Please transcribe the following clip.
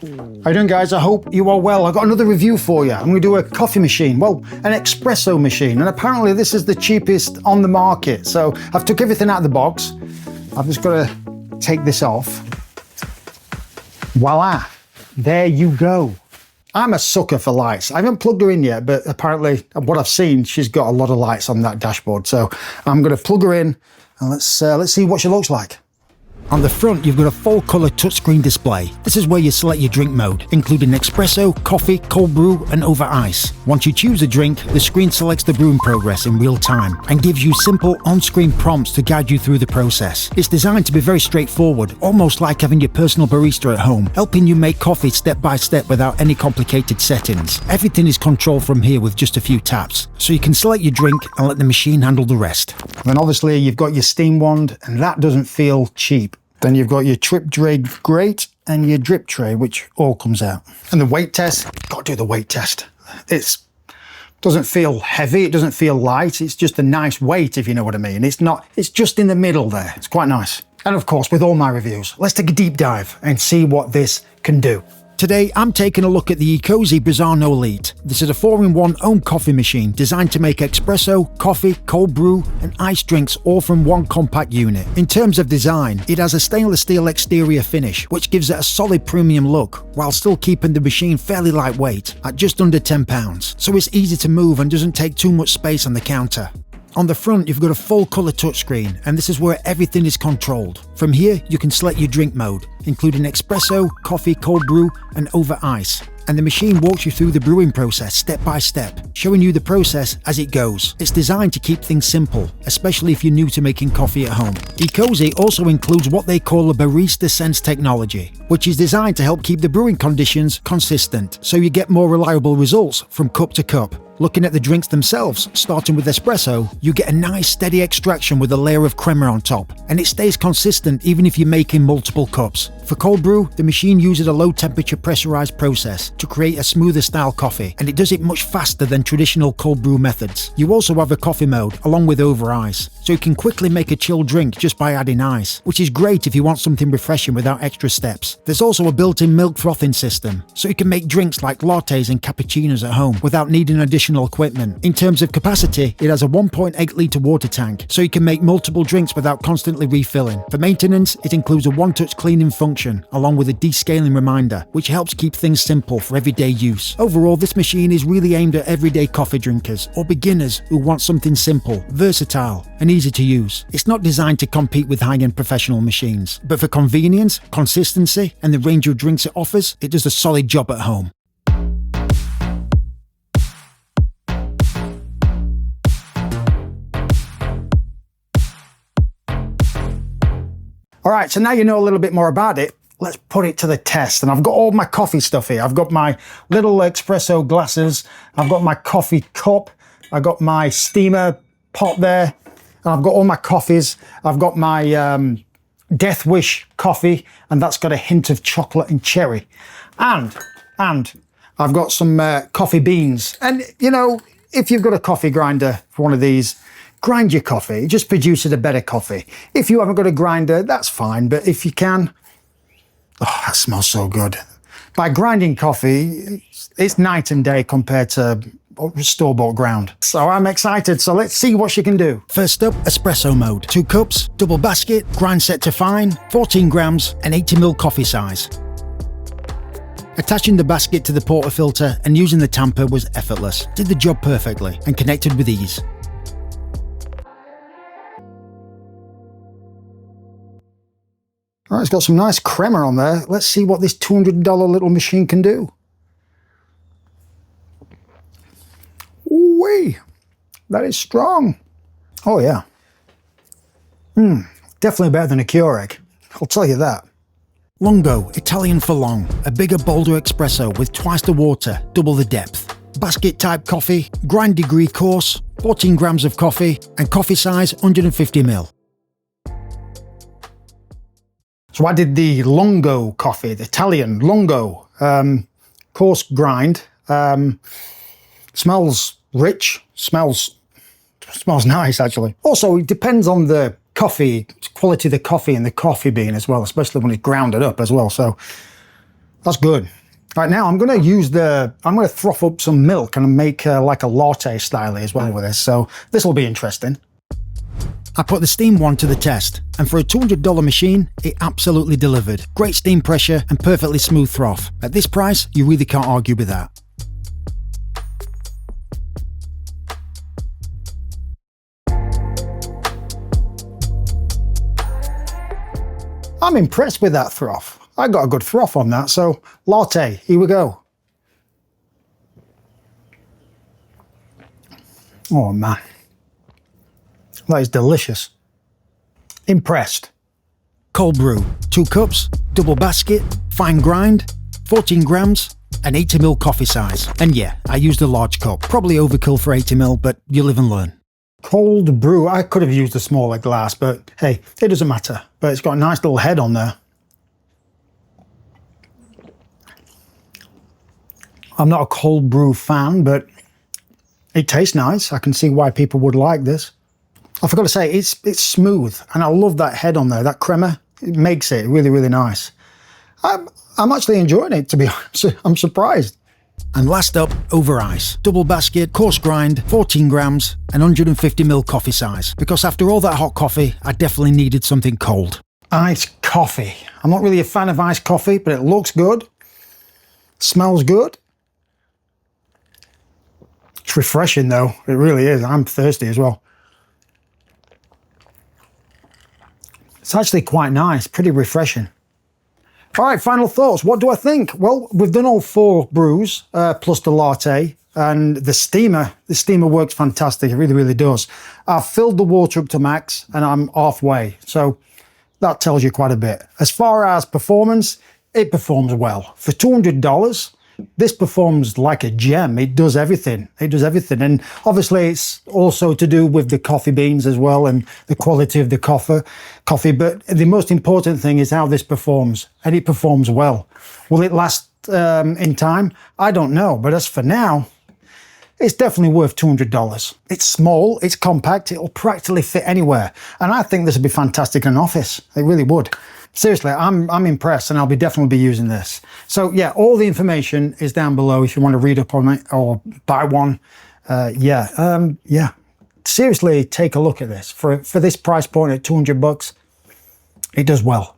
How you doing, guys? I hope you are well. I've got another review for you. I'm going to do a coffee machine, well, an espresso machine, and apparently this is the cheapest on the market. So I've took everything out of the box. I've just got to take this off. Voila, there you go. I'm a sucker for lights. I haven't plugged her in yet, but apparently what I've seen, she's got a lot of lights on that dashboard. So I'm going to plug her in and let's see what she looks like. On the front, you've got a full colour touchscreen display. This is where you select your drink mode, including espresso, coffee, cold brew and over ice. Once you choose a drink, the screen selects the brewing progress in real time and gives you simple on-screen prompts to guide you through the process. It's designed to be very straightforward, almost like having your personal barista at home, helping you make coffee step by step without any complicated settings. Everything is controlled from here with just a few taps, so you can select your drink and let the machine handle the rest. And obviously you've got your steam wand, and that doesn't feel cheap. Then you've got your trip tray grate and your drip tray, which all comes out. And the weight test, got to do the weight test. It doesn't feel heavy, it doesn't feel light, it's just a nice weight, if you know what I mean. It's just in the middle there, it's quite nice. And of course, with all my reviews, let's take a deep dive and see what this can do. Today, I'm taking a look at the Ecozy Brezzano Elite. This is a 4-in-1 home coffee machine designed to make espresso, coffee, cold brew, and iced drinks all from one compact unit. In terms of design, it has a stainless steel exterior finish, which gives it a solid premium look, while still keeping the machine fairly lightweight, at just under 10 pounds. So it's easy to move and doesn't take too much space on the counter. On the front, you've got a full colour touchscreen, and this is where everything is controlled. From here, you can select your drink mode, including espresso, coffee, cold brew, and over ice. And the machine walks you through the brewing process step by step, showing you the process as it goes. It's designed to keep things simple, especially if you're new to making coffee at home. Ecozy also includes what they call a Barista Sense technology, which is designed to help keep the brewing conditions consistent, so you get more reliable results from cup to cup. Looking at the drinks themselves, starting with espresso, you get a nice steady extraction with a layer of crema on top, and it stays consistent even if you're making multiple cups. For cold brew, the machine uses a low temperature pressurized process to create a smoother style coffee, and it does it much faster than traditional cold brew methods. You also have a coffee mode along with over ice, so you can quickly make a chilled drink just by adding ice, which is great if you want something refreshing without extra steps. There's also a built-in milk frothing system, so you can make drinks like lattes and cappuccinos at home without needing additional equipment. In terms of capacity, it has a 1.8 litre water tank, so you can make multiple drinks without constantly refilling. For maintenance, it includes a one-touch cleaning function, along with a descaling reminder, which helps keep things simple for everyday use. Overall, this machine is really aimed at everyday coffee drinkers or beginners who want something simple, versatile, and easy to use. It's not designed to compete with high-end professional machines, but for convenience, consistency, and the range of drinks it offers, it does a solid job at home. All right, so now you know a little bit more about it, let's put it to the test. And I've got all my coffee stuff here. I've got my little espresso glasses, I've got my coffee cup, I've got my steamer pot there, and I've got all my coffees. I've got my Death Wish coffee, and that's got a hint of chocolate and cherry. And I've got some coffee beans. And, you know, if you've got a coffee grinder for one of these, grind your coffee, it just produces a better coffee. If you haven't got a grinder, that's fine, but if you can, oh, that smells so good. By grinding coffee, it's night and day compared to store-bought ground. So I'm excited, so let's see what she can do. First up, espresso mode. 2 cups, double basket, grind set to fine, 14 grams, and 80ml coffee size. Attaching the basket to the portafilter and using the tamper was effortless. Did the job perfectly and connected with ease. All right, it's got some nice crema on there. Let's see what this $200 little machine can do. Ooh-wee, that is strong. Oh yeah. Definitely better than a Keurig, I'll tell you that. Lungo, Italian for long, a bigger, bolder espresso with twice the water, double the depth. Basket type coffee, grind degree coarse, 14 grams of coffee, and coffee size 150ml. So I did the Lungo coffee, the Italian Lungo, coarse grind. Smells rich, smells nice actually. Also, it depends on the coffee, quality of the coffee and the coffee bean as well, especially when it's grounded up as well. So That's good. Right now, I'm going to froth up some milk and make like a latte style as well with this. So this will be interesting. I put the steam one to the test, and for a $200 machine, it absolutely delivered. Great steam pressure and perfectly smooth froth. At this price, you really can't argue with that. I'm impressed with that froth. I got a good froth on that, so latte, here we go. Oh man, that is delicious. Impressed. Cold brew, 2 cups, double basket, fine grind, 14 grams, and 80ml coffee size. And yeah, I used a large cup, probably overkill for 80ml, but you live and learn. Cold brew, I could have used a smaller glass, but hey, it doesn't matter. But it's got a nice little head on there. I'm not a cold brew fan, but it tastes nice. I can see why people would like this. I forgot to say, it's smooth, and I love that head on there, that crema. It makes it really, really nice. I'm actually enjoying it, to be honest. I'm surprised. And last up, over ice. Double basket, coarse grind, 14 grams, and 150ml coffee size. Because after all that hot coffee, I definitely needed something cold. Iced coffee. I'm not really a fan of iced coffee, but it looks good. Smells good. It's refreshing though, it really is. I'm thirsty as well. It's actually quite nice, pretty refreshing. All right, final thoughts. What do I think? Well, we've done all 4 brews, plus the latte, and the steamer. The steamer works fantastic, it really, really does. I've filled the water up to max, and I'm halfway, so that tells you quite a bit. As far as performance, it performs well. For $200, this performs like a gem. It does everything. It does everything. And obviously it's also to do with the coffee beans as well and the quality of the coffee. But the most important thing is how this performs, and it performs well. Will it last in time? I don't know. But as for now, it's definitely worth $200. It's small, it's compact, it'll practically fit anywhere. And I think this would be fantastic in an office. It really would. Seriously, I'm impressed, and I'll definitely be using this. So yeah, all the information is down below if you want to read up on it or buy one. Yeah. Seriously, take a look at this. For this price point at $200, it does well.